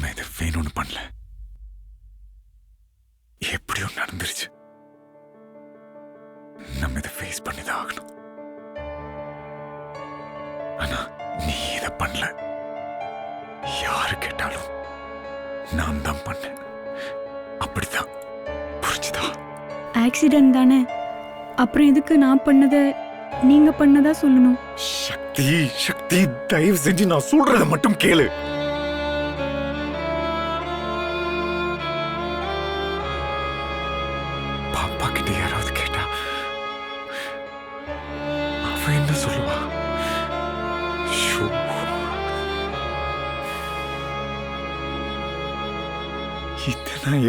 நான் இதை வேணும்னு பண்ணல. எப்படியோ நடந்துருச்சு. நம்ம இதை ஃபேஸ் பண்ணிதான் ஆகணும். ஆனா நீ இதை பண்ணல. யாரு கேட்டாலும் நான் தான் பண்ணேன். அப்படிதான். புரிஞ்சுதா? ஆக்சிடென்ட் தானே, அப்புறம் எதுக்கு நான் பண்ணதை நீங்க பண்ணதா சொல்லணும்? சக்தி, சக்தி, தயவு செஞ்சு நான் சொல்றத மட்டும் கேளு. பாப்பா கிட்ட யாராவது கேட்டா அவ என்ன சொல்லுவா? ஷோ. இதை நான்